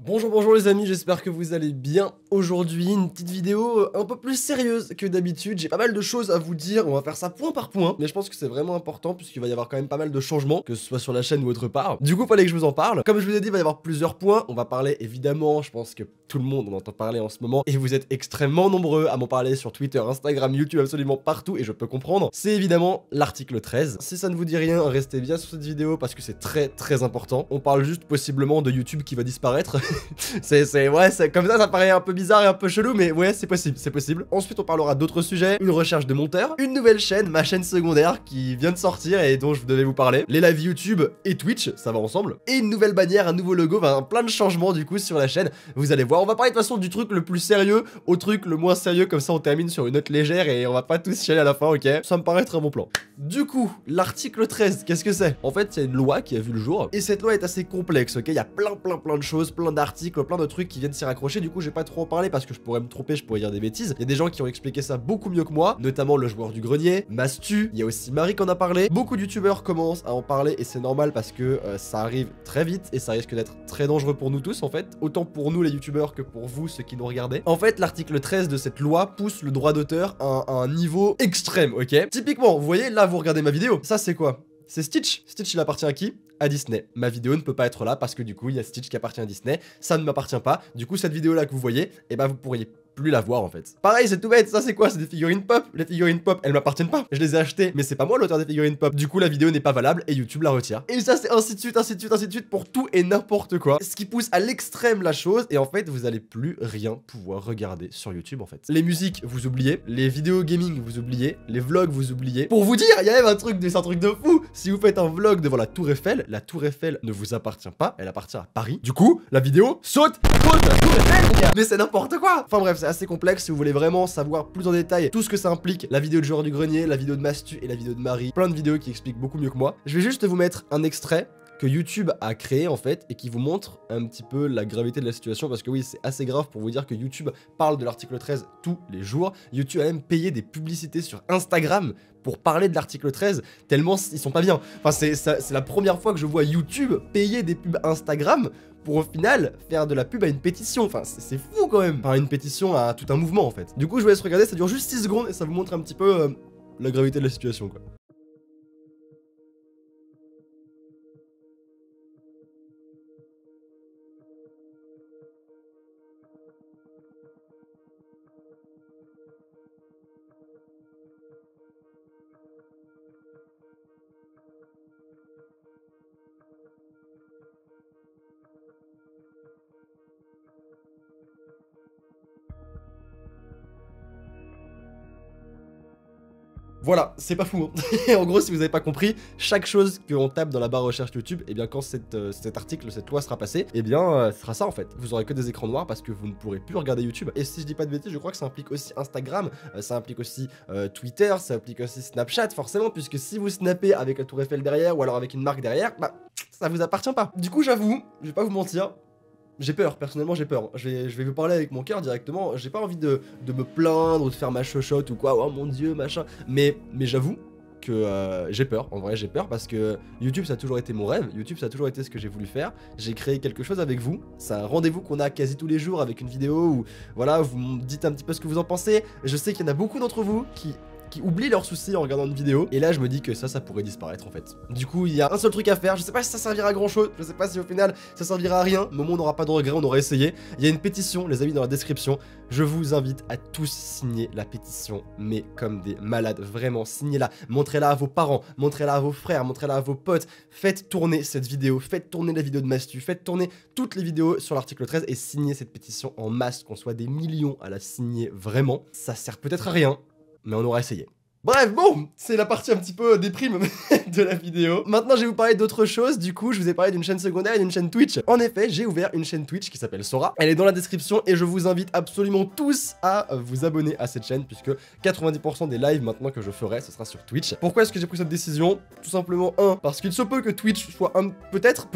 Bonjour les amis, j'espère que vous allez bien. Aujourd'hui, une petite vidéo un peu plus sérieuse que d'habitude. J'ai pas mal de choses à vous dire, on va faire ça point par point. Mais je pense que c'est vraiment important puisqu'il va y avoir quand même pas mal de changements, que ce soit sur la chaîne ou autre part. Du coup, fallait que je vous en parle. Comme je vous ai dit, il va y avoir plusieurs points. On va parler évidemment, je pense que tout le monde en entend parler en ce moment. Et vous êtes extrêmement nombreux à m'en parler sur Twitter, Instagram, YouTube, absolument partout. Et je peux comprendre. C'est évidemment l'article 13. Si ça ne vous dit rien, restez bien sur cette vidéo parce que c'est très important. On parle juste possiblement de YouTube qui va disparaître. Ouais, comme ça paraît un peu bizarre et un peu chelou, mais ouais, c'est possible. Ensuite, on parlera d'autres sujets, une recherche de monteur, une nouvelle chaîne, ma chaîne secondaire qui vient de sortir et dont je devais vous parler, les lives YouTube et Twitch, ça va ensemble, et une nouvelle bannière, un nouveau logo, enfin plein de changements du coup sur la chaîne. Vous allez voir, on va parler de toute façon du truc le plus sérieux au truc le moins sérieux, comme ça on termine sur une note légère et on va pas tous chialer à la fin, ok? Ça me paraît très bon plan. Du coup, l'article 13, qu'est-ce que c'est? En fait, il y a une loi qui a vu le jour, et cette loi est assez complexe, ok? Il y a plein de choses, plein d'articles, plein de trucs qui viennent s'y raccrocher. Du coup, je vais pas trop en parler parce que je pourrais me tromper, je pourrais dire des bêtises. Il y a des gens qui ont expliqué ça beaucoup mieux que moi, notamment le joueur du grenier, Mastu, il y a aussi Marie qui en a parlé. Beaucoup de youtubeurs commencent à en parler et c'est normal parce que ça arrive très vite et ça risque d'être très dangereux pour nous tous en fait, autant pour nous les youtubeurs que pour vous ceux qui nous regardez. En fait, l'article 13 de cette loi pousse le droit d'auteur à un niveau extrême, ok? Typiquement, vous voyez, là vous regardez ma vidéo, ça c'est quoi? C'est Stitch. Stitch, il appartient à qui? À Disney. Ma vidéo ne peut pas être là parce que du coup, il y a Stitch qui appartient à Disney. Ça ne m'appartient pas. Du coup, cette vidéo-là que vous voyez, eh ben, vous pourriez plus la voir en fait. Pareil, c'est tout bête, ça c'est quoi? C'est des figurines pop. Les figurines pop, elles m'appartiennent pas. Je les ai achetées, mais c'est pas moi l'auteur des figurines pop. Du coup, la vidéo n'est pas valable et YouTube la retire. Et ça, c'est ainsi de suite pour tout et n'importe quoi. Ce qui pousse à l'extrême la chose, et en fait, vous allez plus rien pouvoir regarder sur YouTube en fait. Les musiques, vous oubliez. Les vidéos gaming, vous oubliez. Les vlogs, vous oubliez. Pour vous dire, il y a même un truc de fou. Si vous faites un vlog devant la Tour Eiffel, la Tour Eiffel ne vous appartient pas, elle appartient à Paris. Du coup, la vidéo saute à cause de la Tour Eiffel, les gars. Mais c'est n'importe quoi. Enfin bref, c'est assez complexe. Si vous voulez vraiment savoir plus en détail tout ce que ça implique, la vidéo de joueur du grenier, la vidéo de Mastu et la vidéo de Marie, plein de vidéos qui expliquent beaucoup mieux que moi. Je vais juste vous mettre un extrait que YouTube a créé en fait et qui vous montre un petit peu la gravité de la situation parce que oui, c'est assez grave pour vous dire que YouTube parle de l'article 13 tous les jours. YouTube a même payé des publicités sur Instagram pour parler de l'article 13 tellement ils sont pas bien. Enfin c'est la première fois que je vois YouTube payer des pubs Instagram pour au final faire de la pub à une pétition. Enfin c'est fou quand même. Enfin une pétition à tout un mouvement en fait. Du coup je vous laisse regarder, ça dure juste 6 secondes et ça vous montre un petit peu la gravité de la situation quoi. Voilà, c'est pas fou hein. En gros, si vous avez pas compris, chaque chose qu'on tape dans la barre recherche YouTube, et bien quand cet article, cette loi sera passée, et bien ce sera ça en fait. Vous aurez que des écrans noirs parce que vous ne pourrez plus regarder YouTube. Et si je dis pas de bêtises, je crois que ça implique aussi Instagram, ça implique aussi Twitter, ça implique aussi Snapchat forcément, puisque si vous snappez avec la Tour Eiffel derrière ou alors avec une marque derrière, bah ça vous appartient pas. Du coup, j'avoue, je vais pas vous mentir. J'ai peur, personnellement j'ai peur. Je vais vous parler avec mon cœur directement. J'ai pas envie de me plaindre ou de faire ma chochotte ou quoi. Oh mon dieu, machin. Mais j'avoue que j'ai peur. En vrai, j'ai peur parce que YouTube ça a toujours été mon rêve. YouTube ça a toujours été ce que j'ai voulu faire. J'ai créé quelque chose avec vous. C'est un rendez-vous qu'on a quasi tous les jours avec une vidéo où voilà, vous me dites un petit peu ce que vous en pensez. Je sais qu'il y en a beaucoup d'entre vous qui oublient leurs soucis en regardant une vidéo. Et là, je me dis que ça pourrait disparaître en fait. Du coup, il y a un seul truc à faire. Je sais pas si ça servira à grand chose. Je sais pas si au final ça servira à rien. Mais au moins, on n'aura pas de regrets. On aura essayé. Il y a une pétition, les amis, dans la description. Je vous invite à tous signer la pétition. Mais comme des malades. Vraiment, signez-la. Montrez-la à vos parents. Montrez-la à vos frères. Montrez-la à vos potes. Faites tourner cette vidéo. Faites tourner la vidéo de Mastu. Faites tourner toutes les vidéos sur l'article 13 et signez cette pétition en masse. Qu'on soit des millions à la signer vraiment. Ça sert peut-être à rien, mais on aura essayé. Bref, bon, c'est la partie un petit peu déprime de la vidéo. Maintenant, je vais vous parler d'autre chose. Du coup, je vous ai parlé d'une chaîne secondaire et d'une chaîne Twitch. En effet, j'ai ouvert une chaîne Twitch qui s'appelle Sora. Elle est dans la description et je vous invite absolument tous à vous abonner à cette chaîne puisque 90% des lives maintenant que je ferai, ce sera sur Twitch. Pourquoi est-ce que j'ai pris cette décision? Tout simplement, parce qu'il se peut que Twitch soit peut-être,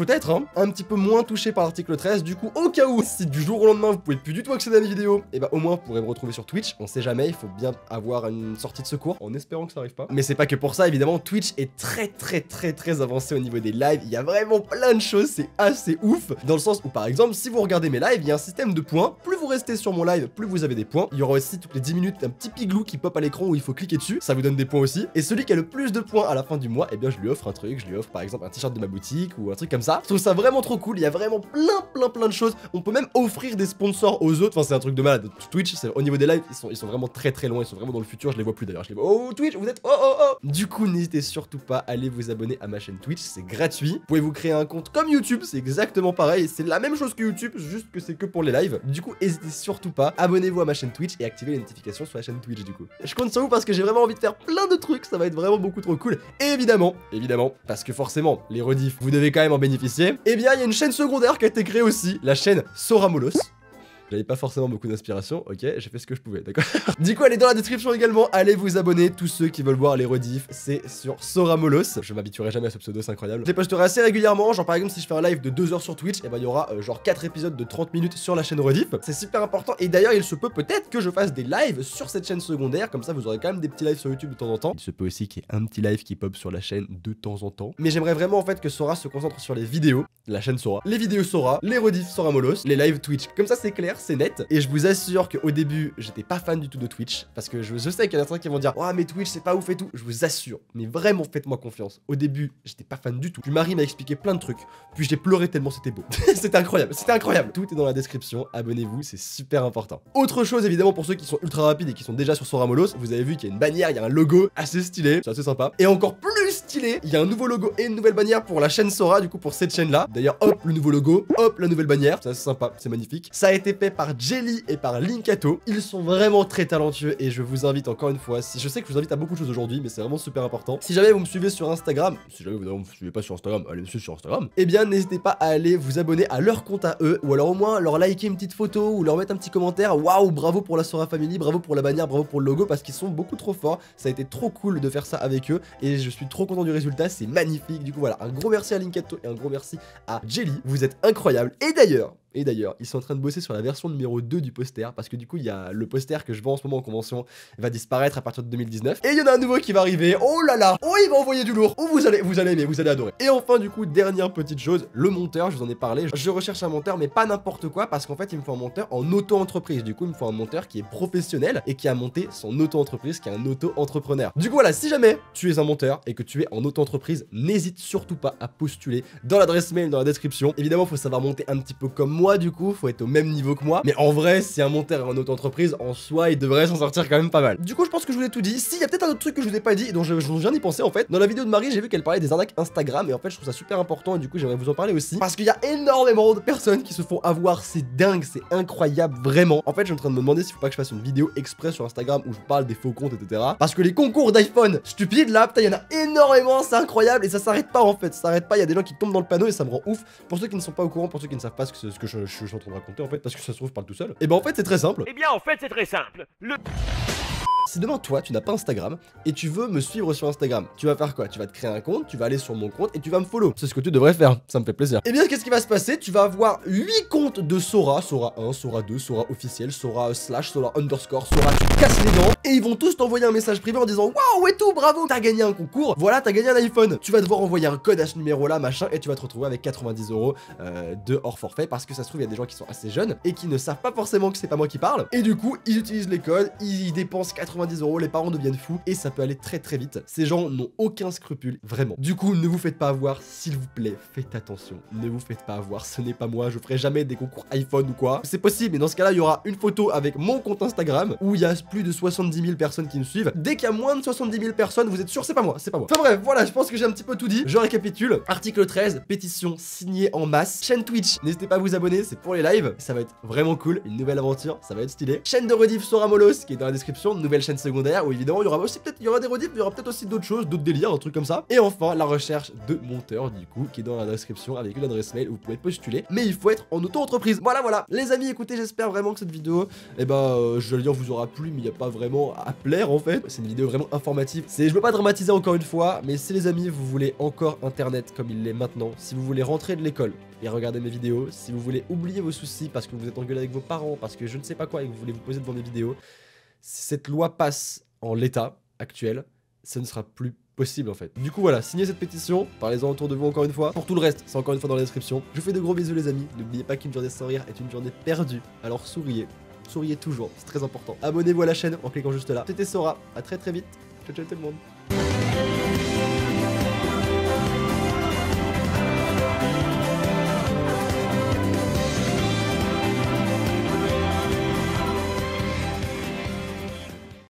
un petit peu moins touché par l'article 13. Du coup, au cas où, si du jour au lendemain, vous pouvez plus du tout accéder à mes vidéos, et bah au moins, vous pourrez me retrouver sur Twitch. On sait jamais, il faut bien avoir une sortie de secours. On espérant que ça arrive pas. Mais c'est pas que pour ça, évidemment, Twitch est très avancé au niveau des lives. Il y a vraiment plein de choses, c'est assez ouf. Dans le sens où, par exemple, si vous regardez mes lives, il y a un système de points. Plus vous restez sur mon live, plus vous avez des points. Il y aura aussi toutes les 10 minutes un petit piglou qui pop à l'écran où il faut cliquer dessus. Ça vous donne des points aussi. Et celui qui a le plus de points à la fin du mois, eh bien, je lui offre un truc. Je lui offre par exemple un t-shirt de ma boutique ou un truc comme ça. Je trouve ça vraiment trop cool. Il y a vraiment plein de choses. On peut même offrir des sponsors aux autres. Enfin, c'est un truc de malade. Twitch, au niveau des lives, ils sont vraiment très loin. Ils sont vraiment dans le futur. Je les vois plus d'ailleurs. Je les vois. Oh, Twitch, vous êtes. Oh. Du coup, n'hésitez surtout pas à aller vous abonner à ma chaîne Twitch. C'est gratuit. Vous pouvez vous créer un compte comme YouTube. C'est exactement pareil. C'est la même chose que YouTube, juste que c'est que pour les lives. Du coup, n'hésitez surtout pas. Abonnez-vous à ma chaîne Twitch et activez les notifications sur la chaîne Twitch du coup. Je compte sur vous parce que j'ai vraiment envie de faire plein de trucs. Ça va être vraiment beaucoup trop cool. Et évidemment, parce que forcément, les rediffs, vous devez quand même en bénéficier. Eh bien, il y a une chaîne secondaire qui a été créée aussi, la chaîne Soramolos. J'avais pas forcément beaucoup d'inspiration, ok, j'ai fait ce que je pouvais, d'accord. Du coup, allez dans la description également, allez vous abonner, tous ceux qui veulent voir les rediffs, c'est sur Soramolos. Je m'habituerai jamais à ce pseudo, c'est incroyable. Je les posterai assez régulièrement, genre par exemple si je fais un live de 2 heures sur Twitch, et ben il y aura genre 4 épisodes de 30 minutes sur la chaîne rediff. C'est super important, et d'ailleurs il se peut peut-être que je fasse des lives sur cette chaîne secondaire, comme ça vous aurez quand même des petits lives sur YouTube de temps en temps. Il se peut aussi qu'il y ait un petit live qui pop sur la chaîne de temps en temps. Mais j'aimerais vraiment en fait que Sora se concentre sur les vidéos, la chaîne Sora, les vidéos Sora, les rediffs Soramolos, les lives Twitch. Comme ça c'est clair, c'est net, et je vous assure qu'au début, j'étais pas fan du tout de Twitch, parce que je sais qu'il y en a certains qui vont dire « Oh mais Twitch c'est pas ouf et tout », je vous assure, mais vraiment faites-moi confiance. Au début, j'étais pas fan du tout. Puis Marie m'a expliqué plein de trucs, puis j'ai pleuré tellement c'était beau. C'était incroyable, c'était incroyable. Tout est dans la description, abonnez-vous, c'est super important. Autre chose évidemment pour ceux qui sont ultra rapides et qui sont déjà sur Soramolos, vous avez vu qu'il y a une bannière, il y a un logo assez stylé, c'est assez sympa. Et encore plus stylé, il y a un nouveau logo et une nouvelle bannière pour la chaîne Sora, du coup pour cette chaîne-là. D'ailleurs, hop, le nouveau logo, hop, la nouvelle bannière, c'est assez sympa, c'est magnifique. Ça a été fait par Jelly et par Linkato. Ils sont vraiment très talentueux et je vous invite encore une fois, si je sais que je vous invite à beaucoup de choses aujourd'hui, mais c'est vraiment super important. Si jamais vous me suivez sur Instagram, si jamais vous ne me suivez pas sur Instagram, allez me suivre sur Instagram, eh bien n'hésitez pas à aller vous abonner à leur compte à eux, ou alors au moins leur liker une petite photo, ou leur mettre un petit commentaire. Waouh, bravo pour la Sora Family, bravo pour la bannière, bravo pour le logo, parce qu'ils sont beaucoup trop forts. Ça a été trop cool de faire ça avec eux, et je suis trop content du résultat, c'est magnifique. Du coup voilà, un gros merci à Linkato et un gros merci à Jelly, vous êtes incroyables. Et d'ailleurs, ils sont en train de bosser sur la version numéro 2 du poster, parce que du coup, il y a le poster que je vends en ce moment en convention, va disparaître à partir de 2019. Et il y en a un nouveau qui va arriver, oh là là, oh il va envoyer du lourd, oh vous allez aimer, vous allez adorer. Et enfin du coup, dernière petite chose, le monteur, je vous en ai parlé, je recherche un monteur, mais pas n'importe quoi, parce qu'en fait, il me faut un monteur en auto-entreprise. Du coup, il me faut un monteur qui est professionnel et qui a monté son auto-entreprise, qui est un auto-entrepreneur. Du coup voilà, si jamais tu es un monteur et que tu es en auto-entreprise, n'hésite surtout pas à postuler dans l'adresse mail, dans la description. Évidemment, il faut savoir monter un petit peu comme moi, du coup, faut être au même niveau que moi. Mais en vrai, si un monteur est en auto-entreprise, en soi, il devrait s'en sortir quand même pas mal. Du coup, je pense que je vous ai tout dit. Si, il y a peut-être un autre truc que je vous ai pas dit, dont je viens d'y penser en fait. Dans la vidéo de Marie, j'ai vu qu'elle parlait des arnaques Instagram, et en fait, je trouve ça super important, et du coup, j'aimerais vous en parler aussi. Parce qu'il y a énormément de personnes qui se font avoir, c'est dingue, c'est incroyable, vraiment. En fait, je suis en train de me demander s'il faut pas que je fasse une vidéo exprès sur Instagram où je parle des faux comptes, etc. Parce que les concours d'iPhone stupides là, putain, il y en a énormément, c'est incroyable, et ça s'arrête pas en fait, ça s'arrête pas, il y a des gens qui tombent dans le panneau et ça me rend ouf. Pour ceux qui ne sont pas au courant, pour ceux qui ne savent pas ce que je suis en train de raconter en fait, parce que ça se trouve je parle tout seul. Et ben en fait c'est très simple. Si demain toi tu n'as pas Instagram et tu veux me suivre sur Instagram, tu vas faire quoi? Tu vas te créer un compte, tu vas aller sur mon compte et tu vas me follow. C'est ce que tu devrais faire, ça me fait plaisir. Et bien qu'est-ce qui va se passer? Tu vas avoir 8 comptes de Sora, Sora 1, Sora 2, Sora officiel, Sora slash, Sora underscore, Sora tu casses les dents, et ils vont tous t'envoyer un message privé en disant waouh et tout, bravo, t'as gagné un concours, voilà, t'as gagné un iPhone. Tu vas devoir envoyer un code à ce numéro là, machin, et tu vas te retrouver avec 90 € de hors forfait, parce que ça se trouve il y a des gens qui sont assez jeunes et qui ne savent pas forcément que c'est pas moi qui parle, et du coup ils utilisent les codes, ils dépensent 90 €, les parents deviennent fous et ça peut aller très vite. Ces gens n'ont aucun scrupule, vraiment. Du coup, ne vous faites pas avoir, s'il vous plaît, faites attention. Ne vous faites pas avoir, ce n'est pas moi, je ferai jamais des concours iPhone ou quoi. C'est possible, mais dans ce cas-là, il y aura une photo avec mon compte Instagram où il y a plus de 70 000 personnes qui me suivent. Dès qu'il y a moins de 70 000 personnes, vous êtes sûr, c'est pas moi, c'est pas moi. Enfin bref, voilà, je pense que j'ai un petit peu tout dit. Je récapitule. Article 13, pétition signée en masse. Chaîne Twitch, n'hésitez pas à vous abonner, c'est pour les lives. Ça va être vraiment cool, une nouvelle aventure, ça va être stylé. Chaîne de rediff Soramolos qui est dans la description, nouvelle chaîne secondaire où évidemment il y aura aussi peut-être, il y aura des rediffs, mais il y aura peut-être aussi d'autres choses, d'autres délires, un truc comme ça. Et enfin, la recherche de monteur, du coup, qui est dans la description avec une adresse mail où vous pouvez postuler. Mais il faut être en auto-entreprise. Voilà. Les amis, écoutez, j'espère vraiment que cette vidéo, je vais dire, vous aura plu, mais il n'y a pas vraiment à plaire en fait. C'est une vidéo vraiment informative. Je veux pas dramatiser encore une fois, mais si les amis, vous voulez encore internet comme il l'est maintenant, si vous voulez rentrer de l'école et regarder mes vidéos, si vous voulez oublier vos soucis parce que vous êtes engueulé avec vos parents, parce que je ne sais pas quoi et que vous voulez vous poser devant mes vidéos, si cette loi passe en l'état, actuelle, ce ne sera plus possible en fait. Du coup voilà, signez cette pétition, parlez-en autour de vous encore une fois. Pour tout le reste, c'est encore une fois dans la description. Je vous fais de gros bisous les amis, n'oubliez pas qu'une journée sans rire est une journée perdue, alors souriez, souriez toujours, c'est très important. Abonnez-vous à la chaîne en cliquant juste là. C'était Sora, à très vite, ciao ciao tout le monde.